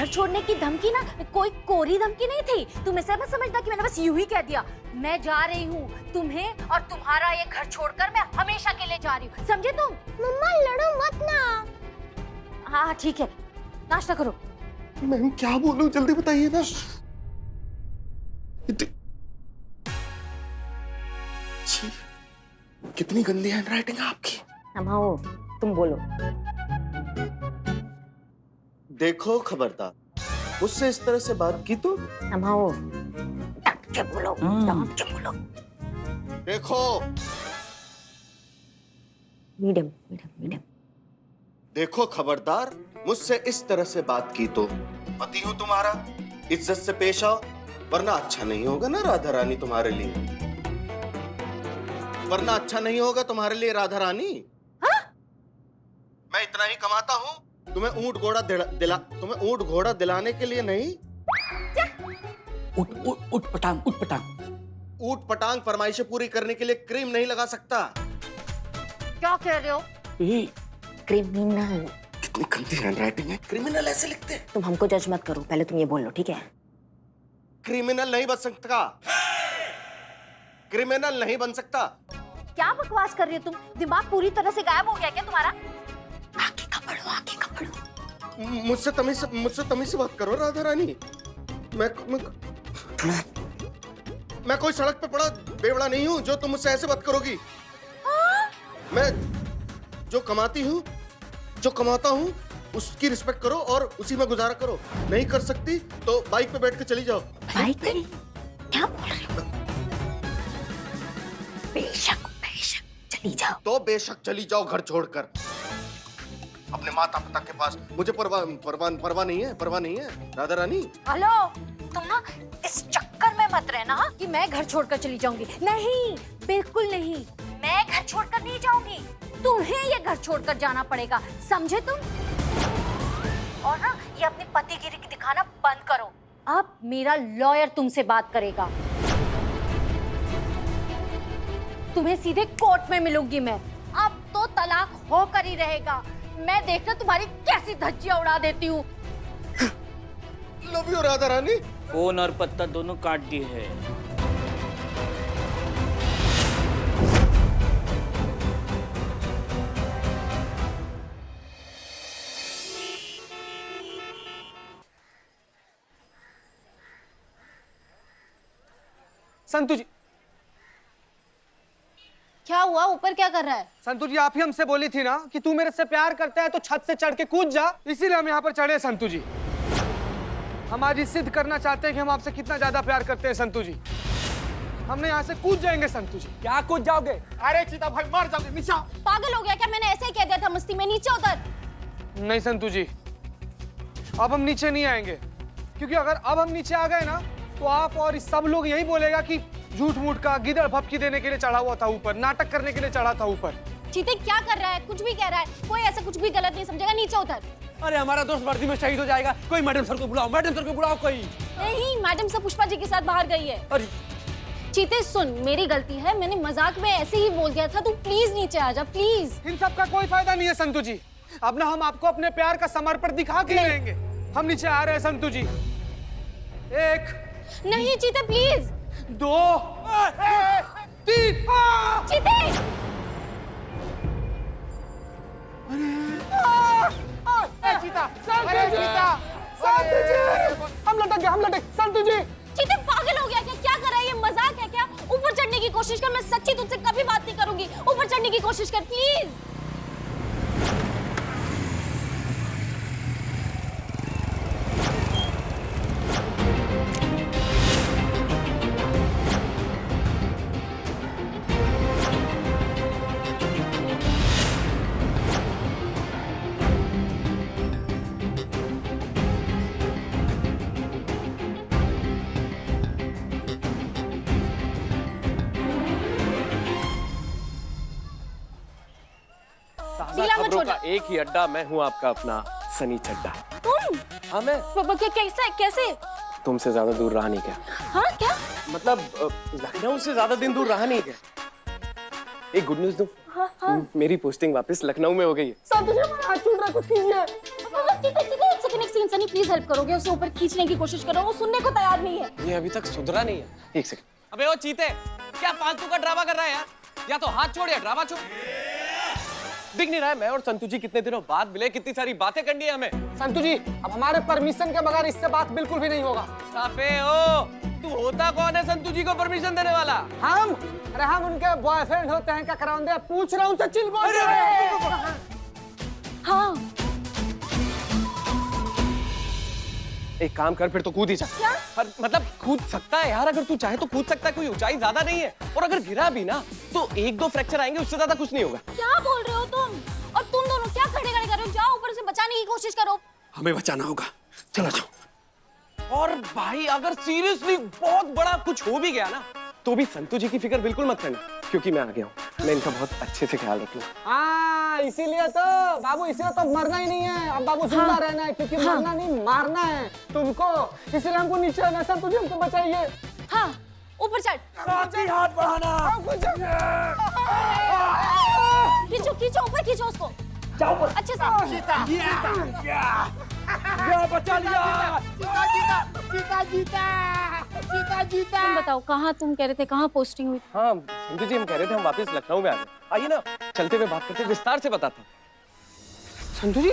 घर छोड़ने की धमकी ना कोई कोरी धमकी नहीं थी। तुम ऐसा मत समझना कि मैंने बस यूं ही कह दिया। मैं जा रही हूँ, तुम्हें और तुम्हारा ये घर छोड़कर मैं हमेशा के लिए जा रही हूँ, समझे तुम? मम्मा लड़ो मत ना। हाँ हाँ ठीक है, नाश्ता करो। मैं क्या बोलूं, जल्दी बताइए ना। छी, कितनी गंदी हैंडराइटिंग है आपकी। अम्माओ तुम बोलो। देखो खबरदार, मुझसे इस तरह से बात की तो अम्माओ डट के बोलो, डट के बोलो। देखो मीडियम मीडियम मीडियम। देखो खबरदार, मुझसे इस तरह से बात की तो पति हूं तुम्हारा, इज्जत से पेश आओ, वरना अच्छा नहीं होगा ना राधा रानी तुम्हारे लिए। वरना अच्छा नहीं होगा तुम्हारे लिए राधा रानी। हाँ? मैं इतना ही कमाता हूँ, तुम्हें ऊंट घोड़ा दिलाने के लिए नहीं। उठ पटांग उठ पटांग। ऊट पटांग फरमाइशें पूरी करने के लिए क्रीम नहीं लगा सकता। क्या कह रहे हो? क्रिमिनल। कितनी गंदी हैंडराइटिंग है, क्रिमिनल ऐसे लिखते हैं। तुम हमको जज मत करो, पहले तुम ये बोल लो, ठीक है? क्रिमिनल नहीं बन सकता, क्रिमिनल नहीं बन सकता। क्या बकवास कर रही हो तुम? दिमाग पूरी तरह से गायब हो गया क्या तुम्हारा? आगे का बढ़ो, आगे का बढ़ो। मुझसे तमीज से बात करो राधा रानी। मैं कोई सड़क पे पड़ा बेवड़ा नहीं हूँ जो तुम मुझसे ऐसे बात करोगी। मैं जो कमाता हूँ उसकी रिस्पेक्ट करो और उसी में गुजारा करो। नहीं कर सकती तो बाइक पे बैठ के चली जाओ। बाइक पे? क्या बोल रही हो? बेशक चली जाओ। तो बेशक चली जाओ घर छोड़कर अपने माता पिता के पास। मुझे परवाह नहीं है राधा रानी। हेलो, तुम ना इस चक्कर में मत रहना कि मैं घर छोड़कर चली जाऊंगी। नहीं, बिल्कुल नहीं, मैं घर छोड़कर नहीं जाऊंगी। तुम्हें ये घर छोड़कर जाना पड़ेगा, समझे तुम? और ना ये अपनी पतिगिरी की दिखाना बंद करो। अब मेरा लॉयर तुमसे बात करेगा। तुम्हें सीधे कोर्ट में मिलूंगी मैं। अब तो तलाक होकर ही रहेगा। मैं देखना तुम्हारी कैसी धज्जियां उड़ा देती हूँ। Love you Radha Rani. Phone और पत्ता दोनों काट दिए हैं। संतु जी, क्या हुआ? ऊपर क्या कर रहा है? संतु जी आप ही हमसे बोली थी ना कि तू मेरे से प्यार करता है तो छत से चढ़ के कूद जा, इसीलिए हम यहाँ पर चढ़े। संतु जी, हम आज सिद्ध करना चाहते हैं कि हम आपसे कितना ज्यादा प्यार करते हैं। संतु जी, हमने यहाँ से कूद जाएंगे। संतु जी, क्या कूद जाओगे? अरे चीता भाई मर जाओगे। नीचे पागल हो गया क्या? मैंने ऐसे ही कह दिया था मस्ती में, नीचे उतर। नहीं संतु जी, अब हम नीचे नहीं आएंगे, क्योंकि अगर अब हम नीचे आ गए ना तो आप और सब लोग यही बोलेगा कि झूठ मूठ का गिदड़ भपकी देने के लिए चढ़ा हुआ था ऊपर, नाटक करने के लिए चढ़ा था ऊपर। चीते क्या कर रहा है? कुछ भी कह रहा है। कोई ऐसा कुछ भी गलत नहीं समझेगा। नीचे उतर। अरे हमारा दोस्त वर्दी में शहीद हो जाएगा। कोई मैडम सर को बुलाओ, मैडम सर को बुलाओ कोई। नहीं, मैडम सब पुष्पा जी के साथ बाहर गई है। अरे चीते सुन, मेरी गलती है, मैंने मजाक में ऐसे ही बोल दिया था। तू प्लीज नीचे आ जा, प्लीज। इन सब का कोई फायदा नहीं है संतु जी। अब ना हम आपको अपने प्यार का समर्पण दिखा के रहेंगे। हम नीचे आ रहे हैं संतु जी। 1 नहीं चीते प्लीज। 2 3 चीते हम लटक संतु जी। चीते पागल हो गया क्या? क्या कर रहा है? ये मजाक है क्या? ऊपर चढ़ने की कोशिश कर। मैं सच्ची तुझसे कभी बात नहीं करूंगी। ऊपर चढ़ने की कोशिश कर प्लीज। खबरों का एक ही अड्डा, मैं हूँ आपका अपना सनी चड्डा। तुम? हाँ मैं। कैसे? तुमसे ज्यादा दूर रहा नहीं क्या? हाँ क्या? मतलब लखनऊ से ज्यादा दिन दूर रहा नहीं क्या? एक गुड न्यूज दूं? हाँ। मेरी पोस्टिंग वापस लखनऊ में हो गई है। संतु जी हमारा हाथ छूट रहा, कुछ कीजिए। एक्शन एक सीन। सनी प्लीज हेल्प करोगे, उसे ऊपर खींचने की कोशिश करो, वो सुनने को तैयार नहीं है। ये अभी तक सुधरा नहीं है। एक सेकंड। अबे ओ चीते, क्या फालतू का ड्रामा कर रहा है यार? या तो हाथ छोड़ या ड्रामा छोड़। दिख नहीं रहा है मैं और संतू जी कितने दिनों बाद मिले, कितनी सारी बातें करनी है हमें। संतू जी, अब हमारे परमिशन के बगैर इससे बात बिल्कुल भी नहीं होगा। अबे ओ, तू होता कौन है संतू जी को परमिशन देने वाला? हम? अरे हम उनके बॉयफ्रेंड होते हैं, क्या कराउंदे? पूछ रहा हूँ तो चिल बोल रहे हैं। हाँ एक काम कर, फिर तो कूद ही जा। क्या? मतलब कूद सकता है यार, अगर तू चाहे तो कूद सकता है, कोई ऊंचाई ज्यादा नहीं है। और अगर गिरा भी ना तो 1-2 फ्रैक्चर आएंगे, उससे ज्यादा कुछ नहीं होगा। क्या बोल रहे हो तुम? और तुम दोनों क्या खड़े खड़े कर रहे हो? जाओ ऊपर से बचाने की कोशिश करो। हमें बचाना होगा, चलो जाओ। और भाई अगर सीरियसली बहुत बड़ा कुछ हो भी गया ना तो भी संतू जी की फिक्र बिल्कुल मत करना, क्योंकि मैं आ गया हूँ। मैं इनका बहुत अच्छे से ख्याल रखूंगा। हाँ, इसीलिए तो बाबू, इसीलिए तो मरना ही नहीं है अब बाबू, जिंदा रहना है, क्योंकि मरना नहीं मारना है तुमको। इसीलिए हमको नीचे आना। संतू जी हमको बचाइए। हाँ ऊपर चढ़, हाथ बढ़ाना। खींचो खींचो, ऊपर खींचो उसको अच्छे से। बचा लिया। तुम बताओ कहाँ, तुम कह रहे थे कहाँ पोस्टिंग हुई? हाँ संतू जी, हम कह रहे थे हम वापस लखनऊ में आ गए। आइए ना, चलते हुए बात करते, विस्तार से बताते हैं। संतू जी,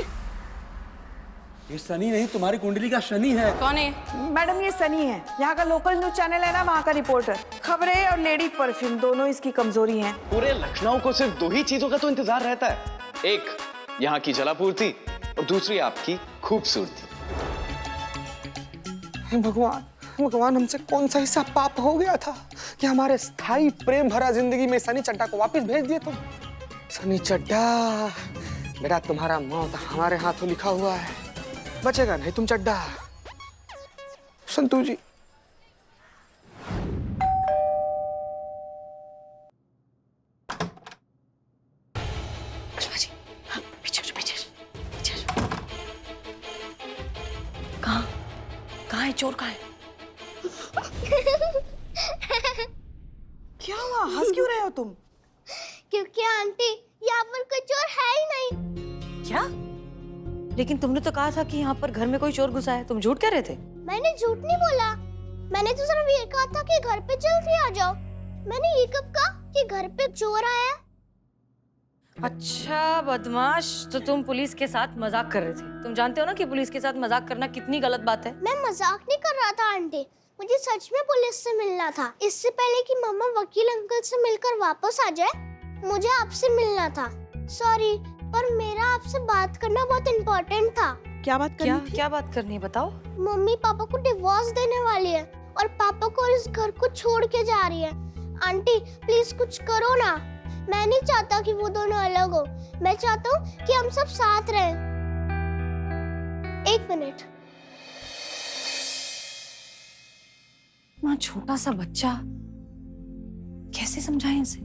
ये सनी नहीं, तुम्हारी कुंडली का शनि है। कौन है? मैडम ये सनी है, यहाँ का लोकल न्यूज चैनल है ना, वहाँ का रिपोर्टर। खबरें और लेडी परफ्यूम दोनों इसकी कमजोरी हैं। पूरे लखनऊ को सिर्फ 2 ही चीजों का तो इंतजार रहता है, एक यहाँ की जलापूर्ति और दूसरी आपकी खूबसूरती। भगवान भगवान, हमसे कौन सा हिस्सा पाप हो गया था कि हमारे स्थायी प्रेम भरा जिंदगी में सनी चड्डा को वापस भेज दिए तुम। सनी चड्डा बेटा, तुम्हारा मौत हमारे हाथों लिखा हुआ है, बचेगा नहीं तुम चड्डा। संतू जी, कहाँ है चोर? कहाँ है? क्या हुआ? हंस क्यों रहे हो तुम? क्योंकि आंटी यहाँ पर कोई चोर है ही नहीं। क्या? लेकिन तुमने तो कहा था कि यहाँ पर घर में कोई चोर घुसा है। तुम झूठ कह रहे थे। मैंने झूठ नहीं बोला, मैंने तो सिर्फ ये कहा था कि घर पे जल्दी आ जाओ। मैंने ये कब कहा कि घर पे चोर आया है? अच्छा बदमाश, तो तुम पुलिस के साथ मजाक कर रहे थे। तुम जानते हो ना कि पुलिस के साथ मजाक करना कितनी गलत बात है। मैं मजाक नहीं कर रहा था आंटी, मुझे सच में पुलिस से मिलना था। इससे पहले कि मम्मा वकील अंकल से मिलकर वापस आ जाए, मुझे आपसे मिलना था। सॉरी, पर मेरा आपसे बात करना बहुत इम्पोर्टेंट था। क्या बात करनी थी? क्या बात करनी है बताओ। मम्मी पापा को डिवोर्स देने वाली है और पापा को इस घर को छोड़ के जा रही है। आंटी प्लीज कुछ करो ना, मैं नहीं चाहता कि वो दोनों अलग हो। मैं चाहता हूँ कि हम सब साथ रहें। 1 मिनट। माँ, छोटा सा बच्चा, कैसे समझाएं इसे?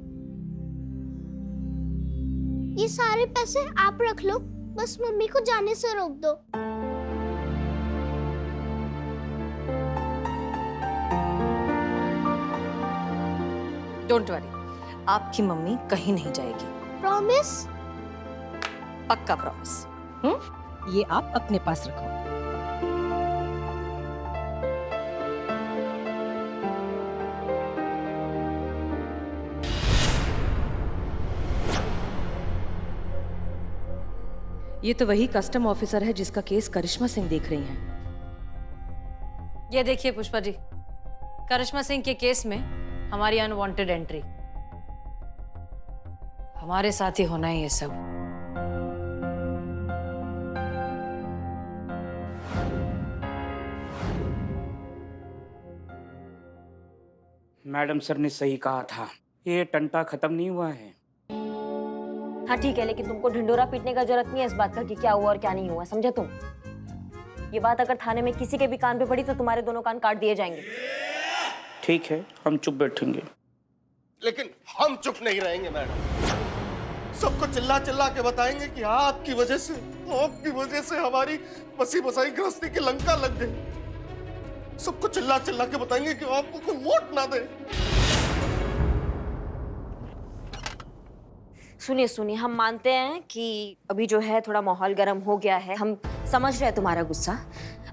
ये सारे पैसे आप रख लो, बस मम्मी को जाने से रोक दो। डोंट वरी, आपकी मम्मी कहीं नहीं जाएगी। प्रॉमिस? पक्का प्रॉमिस। ये आप अपने पास रखो। ये तो वही कस्टम ऑफिसर है जिसका केस करिश्मा सिंह देख रही हैं। ये देखिए पुष्पा जी, करिश्मा सिंह के केस में हमारी अनवांटेड एंट्री। हमारे साथ ही होना है ये सब। मैडम सर ने सही कहा था, ये टंटा खत्म नहीं हुआ है। हाँ ठीक है, लेकिन तुमको ढिंडोरा पीटने का जरूरत नहीं है इस बात का कि क्या हुआ और क्या नहीं हुआ, समझे तुम? ये बात अगर थाने में किसी के भी कान पे पड़ी तो तुम्हारे दोनों कान काट दिए जाएंगे। ठीक है, हम चुप बैठेंगे। लेकिन हम चुप नहीं रहेंगे मैडम। सबको चिल्ला चिल्ला के बताएंगे कि आपकी वजह से हमारी बसी बसाई गृहस्थी की लंका लग गई। सबको चिल्ला चिल्ला के बताएंगे कि आपको कोई वोट ना दे। सुनिए सुनिए, हम मानते हैं कि अभी जो है थोड़ा माहौल गर्म हो गया है। हम समझ रहे हैं तुम्हारा गुस्सा।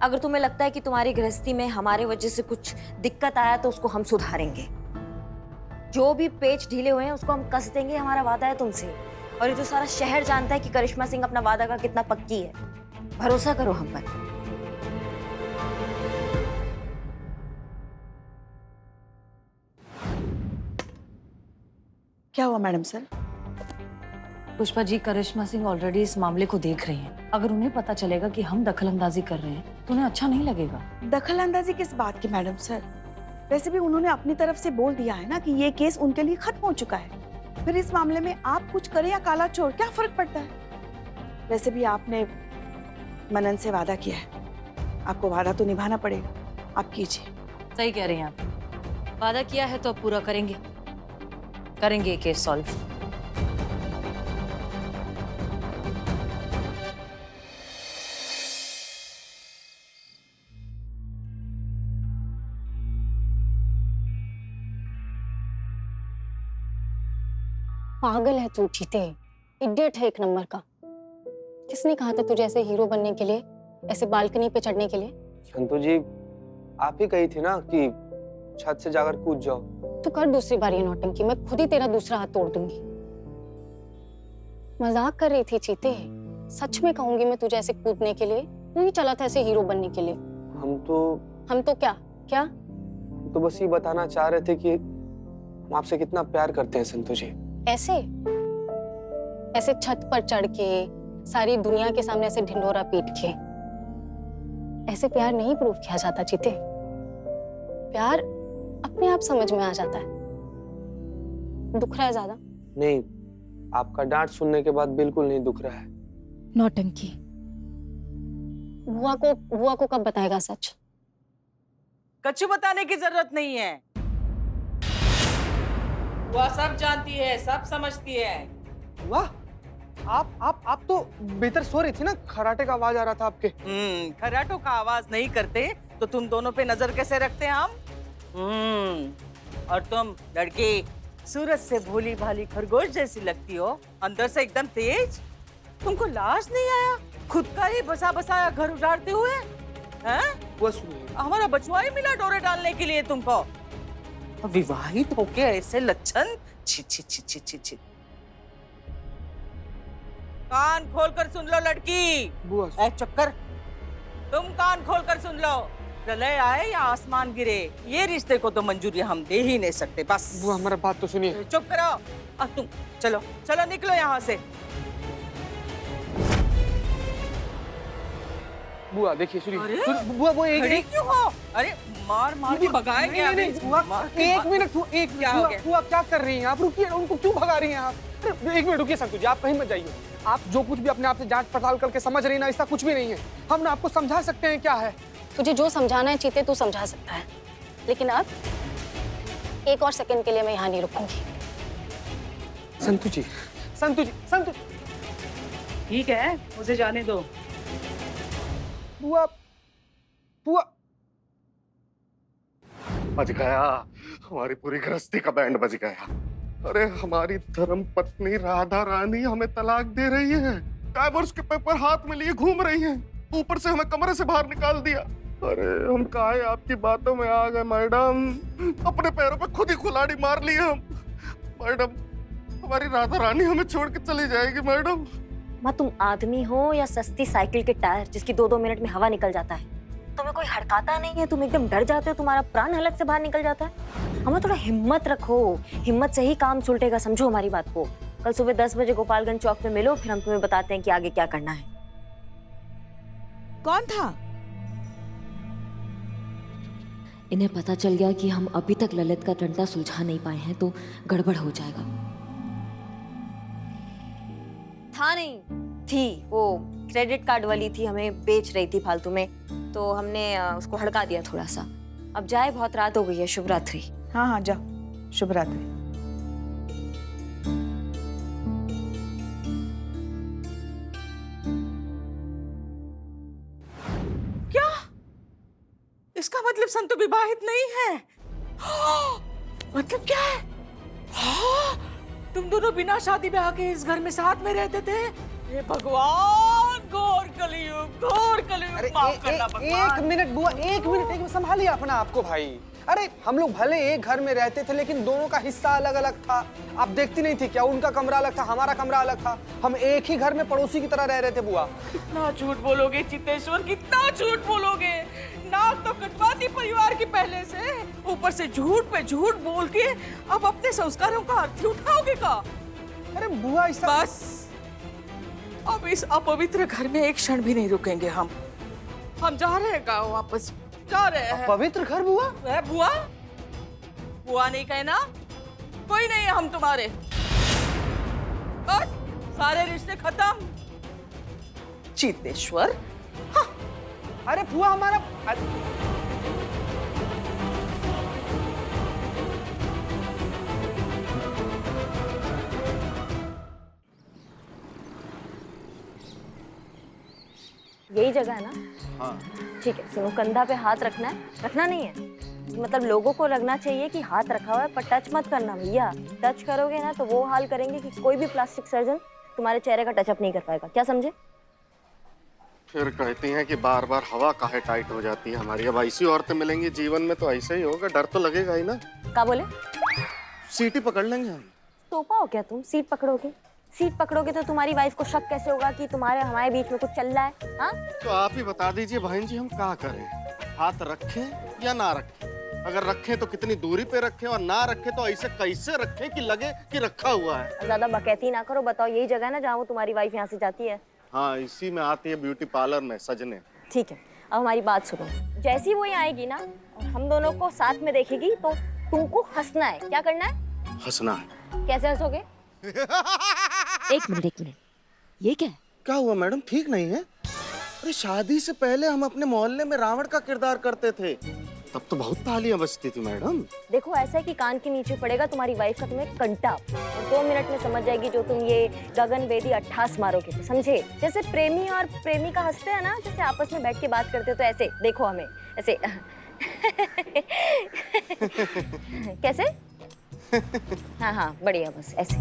अगर तुम्हें लगता है कि तुम्हारी गृहस्थी में हमारे वजह से कुछ दिक्कत आया तो उसको हम सुधारेंगे। जो भी पेच ढीले हुए हैं उसको हम कस देंगे, हमारा वादा है तुमसे। और ये तो सारा शहर जानता है कि करिश्मा सिंह अपना वादा का कितना पक्की है। भरोसा करो हम पर। क्या हुआ मैडम सर? पुष्पा जी, करिश्मा सिंह ऑलरेडी इस मामले को देख रही हैं। अगर उन्हें पता चलेगा कि हम दखलंदाजी कर रहे हैं तो उन्हें अच्छा नहीं लगेगा। दखल अंदाजी किस बात की मैडम सर? वैसे भी उन्होंने अपनी तरफ से बोल दिया है ना कि ये केस उनके लिए खत्म हो चुका है। फिर इस मामले में आप कुछ करें या काला चोर, क्या फर्क पड़ता है? वैसे भी आपने मनन से वादा किया है, आपको वादा तो निभाना पड़ेगा। आप कीजिए। सही कह रही हैं आप। वादा किया है तो अब पूरा करेंगे। करेंगे ये केस सॉल्व। पागल है तू चीते, इडियट है एक नंबर का। किसने कहा था तुझे ऐसे हीरो बनने के लिए, ऐसे बालकनी पे चढ़ने के लिए? संतु जी, आप ही कही थी ना कि छत से जाकर कूद जाओ। तू कर दूसरी बार ये नौटंकी, मैं खुद ही तेरा दूसरा हाथ तोड़ दूंगी। मजाक कर रही थी चीते, सच में कहूंगी मैं तुझे ऐसे कूदने के लिए। तू ही चला था ऐसे हीरो बनने के लिए। हम तो क्या क्या? तो बस ये बताना चाह रहे थे कि हम आपसे कितना प्यार करते हैं संतु जी। ऐसे ऐसे छत पर चढ़ के सारी दुनिया के सामने ऐसे ढिंढोरा पीट के ऐसे प्यार नहीं प्रूव किया जाता चीते। प्यार अपने आप समझ में आ जाता है। दुख रहा है ज्यादा? नहीं, आपका डांट सुनने के बाद बिल्कुल नहीं दुख रहा है। नौटंकी। बुआ को कब बताएगा सच? कच्चू बताने की जरूरत नहीं है, वह सब जानती है, सब समझती है। वाह, आप तो बेहतर सो रही थी ना, खराटे का आवाज आ रहा था आपके। खराटों का आवाज नहीं करते तो तुम दोनों पे नजर कैसे रखते हम? और तुम लड़की सूरज से भोली भाली खरगोश जैसी लगती हो, अंदर से एकदम तेज। तुमको लाज नहीं आया खुद का ही बसा बसाया घर उजाड़ते हुए? हैं? वो सुनिए, हमारा बचवा ही मिला डोरे डालने के लिए तुमको। विवाहित होके ऐसे लक्षण, छी छी छी छी छी छी। कान खोलकर सुन लो लड़की। बुआ ऐ चक्कर, तुम कान खोलकर सुन लो। प्रलय आए या आसमान गिरे, ये रिश्ते को तो मंजूरी हम दे ही नहीं सकते। बस बुआ, हमारा बात तो सुनिए। चुप करो। अब तुम चलो चलो निकलो यहाँ से। बुआ देखिए, अरे? सुनिए। बुआ वो खड़ी क्यों हो? अरे मार मार के भगाएंगे अभी। एक मिनट, बुआ क्या कर रही हैं आप? रुकिए, उनको क्यों भगा रही हैं आप? अरे एक मिनट रुकिए संतु जी, आप कहीं मत जाइए। आप जो कुछ भी अपने आप से जांच पड़ताल करके समझ रही ना, ऐसा कुछ भी नहीं है। हम ना आपको समझा सकते हैं क्या है। तुझे जो समझाना है चीते तू समझा सकता है, लेकिन अब एक और सेकंड के लिए मैं यहाँ नहीं रुकूंगी। संतु जी, संतु जी, संतु। ठीक है, मुझे जाने दो। बुआ, बुआ। बज गया, हमारी पूरी गृहस्थी का बैंड बज गया। अरे हमारी धर्म पत्नी राधा रानी हमें तलाक दे रही है, डाइवोर्स के पेपर हाथ में लिए घूम रही है, ऊपर से हमें कमरे से बाहर निकाल दिया। अरे हम काहे आपकी बातों में आ गए मैडम, अपने पैरों पे खुद ही कुल्हाड़ी मार ली हम। मैडम, हमारी राधा रानी हमें छोड़ के चली जाएगी मैडम। माँ, तुम आदमी हो या सस्ती साइकिल के टायर जिसकी 2-2 मिनट में हवा निकल जाता है? तुम्हें कोई हड़काता नहीं है, तुम एकदम डर जाते हो, तुम्हारा प्राण हलक से बाहर निकल जाता है। हमें थोड़ा हिम्मत रखो, हिम्मत से ही काम सुलटेगा, समझो हमारी बात को। कल सुबह 10 बजे गोपालगंज चौक पे मिलो, फिर हम तुम्हें बताते हैं कि आगे क्या करना है। कौन था? इन्हें पता चल गया कि हम अभी तक ललित का टंटा सुलझा नहीं पाए हैं तो गड़बड़ हो जाएगा। था नहीं, थी वो क्रेडिट कार्ड वाली थी, हमें बेच रही थी फालतू में, तो हमने उसको हड़का दिया थोड़ा सा। अब जाए, बहुत रात हो गई है। शुभ रात्रि। हाँ हाँ जाओ, शुभ रात्रि। क्या? इसका मतलब संतु विवाहित नहीं है? मतलब क्या है? तुम दोनों बिना शादी ब्याह के इस घर में साथ में रहते थे? हे भगवान! घोर कलयुग, घोर कलयुग। अरे माफ करना भगवान। एक मिनट बुआ, एक मिनट संभालिए अपना आपको भाई। अरे हम लोग भले एक घर में रहते थे लेकिन दोनों का हिस्सा अलग अलग था। आप देखती नहीं थी क्या? उनका कमरा अलग था, हमारा कमरा अलग था। हम एक ही घर में पड़ोसी की तरह रह रहे थे बुआ। कितना झूठ बोलोगे चितेश्वर, कितना झूठ बोलोगे। नाक तो कटवाती परिवार की पहले से, ऊपर से झूठ पे झूठ बोल के अब अपने संस्कारों का अर्थ उठाओगे का? अरे बुआ ऐसा बस अब इस अपवित्र घर में एक क्षण भी नहीं रुकेंगे हम जा रहे हैं गाँव वापस, जा रहे हैं। पवित्र घर बुआ? बुआ बुआ नहीं कहना, कोई नहीं है हम तुम्हारे। बस सारे रिश्ते खत्म। चितेश्वर, अरे बुआ हमारा यही जगह है ना? हाँ। ठीक है सुनो, कंधा पे हाथ रखना है, रखना नहीं है मतलब लोगों को लगना चाहिए कि हाथ रखा हुआ है, पर टच मत करना भैया। टच करोगे ना तो वो हाल करेंगे कि कोई भी प्लास्टिक सर्जन तुम्हारे चेहरे का टचअप नहीं कर पाएगा, क्या समझे? फिर कहती हैं कि बार बार हवा काहे टाइट हो जाती है हमारी। अब ऐसी औरतें मिलेंगी जीवन में तो ऐसे ही होगा, डर तो लगेगा ही ना। क्या बोले? सीटी पकड़ लेंगे हम। तोपा हो क्या तुम? सीट पकड़ोगे? सीट पकड़ोगे तो तुम्हारी वाइफ को शक कैसे होगा कि तुम्हारे हमारे बीच में कुछ चल रहा है? हाँ तो आप ही बता दीजिए बहन जी, हम क्या करें? हाथ रखें या ना रखें? अगर रखें तो कितनी दूरी पे रखें, और ना रखें तो ऐसे कैसे रखें कि लगे कि रखा हुआ है? ज्यादा बकैती ना करो। बताओ यही जगह है ना जहाँ वो तुम्हारी वाइफ यहाँ से जाती है? हाँ, इसी में आती है ब्यूटी पार्लर में सजने। ठीक है, अब हमारी बात सुनो। जैसी वो यहाँ आएगी ना और हम दोनों को साथ में देखेगी तो तुमको हंसना है। क्या करना है? हंसना है। कैसे हंसोगे? एक मिनट, ये क्या है? क्या हुआ मैडम, ठीक नहीं है? अरे शादी से पहले हम अपने मोहल्ले में रावण का किरदार करते थे, तब तो बहुत तालियां बजती थी मैडम। देखो ऐसा है कि कान के नीचे पड़ेगा तुम्हारी वाइफ का तुम्हें कंटा, और 2 मिनट में समझ जाएगी जो तुम ये गगन वेदी 28 मारोगे तो, समझे? जैसे प्रेमी और प्रेमिका हंसते हैं ना, जैसे आपस में बैठ के बात करते हो, तो ऐसे देखो हमें ऐसे कैसे? हाँ बढ़िया, बस ऐसे।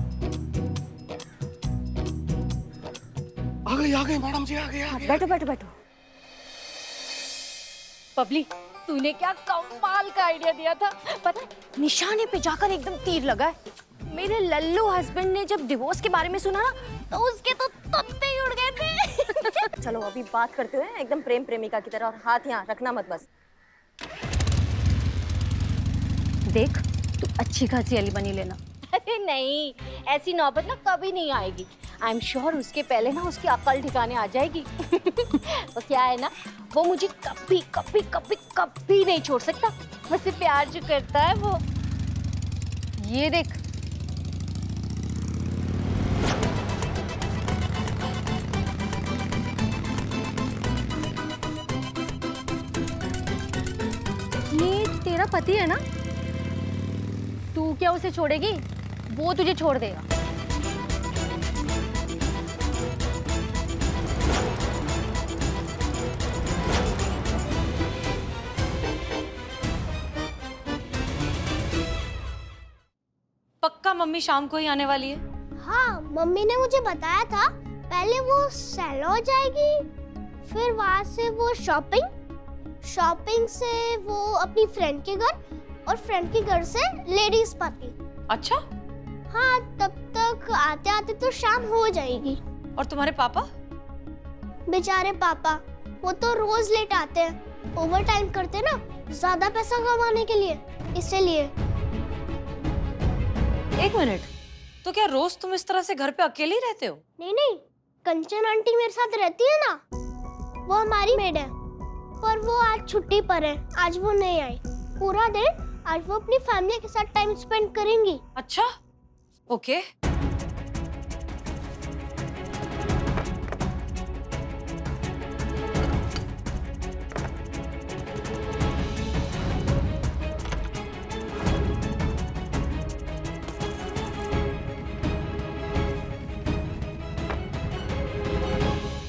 आ गई मैडम जी, आ गई। बैठो। पबली, तूने क्या कमाल का आइडिया दिया था। पता है, निशाने पे जाकर एकदम तीर लगा है। मेरे लल्लू हस्बैंड ने जब डिवोर्स के बारे में सुना ना तो उसके तो तत्ते ही उड़ गए थे। चलो अभी बात करते हुए एकदम प्रेम प्रेमिका की तरह, और हाथ यहाँ रखना मत बस। देख, तू अच्छी खासी अली बनी लेना। अरे नहीं, ऐसी नौबत ना कभी नहीं आएगी। आई एम श्योर उसके पहले ना उसकी अकल ठिकाने आ जाएगी। तो क्या है ना, वो मुझे कभी कभी कभी कभी नहीं छोड़ सकता। मुझसे प्यार जो करता है वो, ये देख। ये तेरा पति है ना? तू क्या उसे छोड़ेगी? वो तुझे छोड़ देगा। पक्का मम्मी शाम को ही आने वाली है? हाँ, मम्मी ने मुझे बताया था। पहले वो सैलो जाएगी, फिर वहाँ से वो शॉपिंग से वो अपनी फ्रेंड के घर, और फ्रेंड के घर से लेडीज पार्टी। अच्छा। हाँ, तब तक आते आते तो शाम हो जाएगी। और तुम्हारे पापा? बेचारे पापा, वो तो रोज लेट आते हैं, ओवर टाइम करते ना, ज्यादा पैसा कमाने के लिए, इसलिए। एक मिनट, तो क्या रोज तुम इस तरह से घर पे अकेले ही रहते हो? नहीं, कंचन आंटी मेरे साथ रहती है ना, वो हमारी मेड है, पर वो आज छुट्टी पर है, आज वो नहीं आई। पूरा दिन आज वो अपनी फैमिली के साथ टाइम स्पेंड करेंगी। अच्छा, ओके।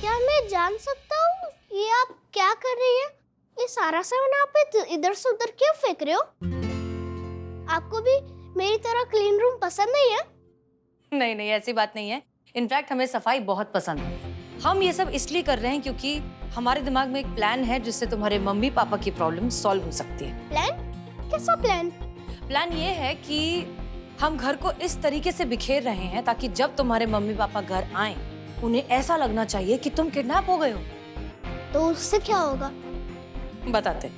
क्या मैं जान सकता हूँ ये आप क्या कर रही है? ये सारा सामान आप इधर से उधर क्यों फेंक रहे हो? आपको भी मेरी तरह क्लीन रूम पसंद नहीं है? नहीं, ऐसी बात नहीं है। इनफैक्ट हमें सफाई बहुत पसंद है। हम ये सब इसलिए कर रहे हैं क्योंकि हमारे दिमाग में एक प्लान है जिससे तुम्हारे मम्मी पापा की प्रॉब्लम सॉल्व हो सकती है। प्लान? कैसा प्लान? प्लान ये है कि हम घर को इस तरीके से बिखेर रहे हैं ताकि जब तुम्हारे मम्मी पापा घर आए उन्हें ऐसा लगना चाहिए कि तुम किडनैप हो गए हो। तो उससे क्या होगा? बताते।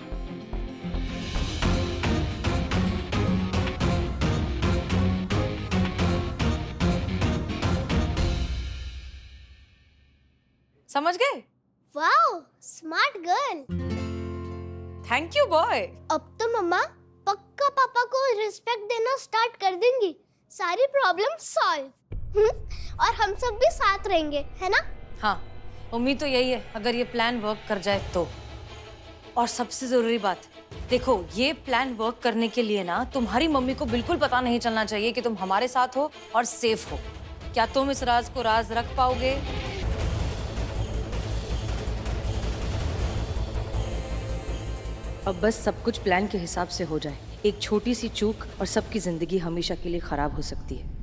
समझ गए? Wow, smart girl. Thank you boy. अब तो मम्मा पक्का पापा को रिस्पेक्ट देना स्टार्ट कर देंगी। सारी प्रॉब्लम सॉल्व। और हम सब भी साथ रहेंगे, है ना? हाँ, उम्मीद तो यही है, अगर ये प्लान वर्क कर जाए तो। और सबसे जरूरी बात, देखो ये प्लान वर्क करने के लिए ना तुम्हारी मम्मी को बिल्कुल पता नहीं चलना चाहिए कि तुम हमारे साथ हो और सेफ हो। क्या तुम इस राज को राज रख पाओगे? अब बस सब कुछ प्लान के हिसाब से हो जाए। एक छोटी सी चूक और सबकी जिंदगी हमेशा के लिए खराब हो सकती है।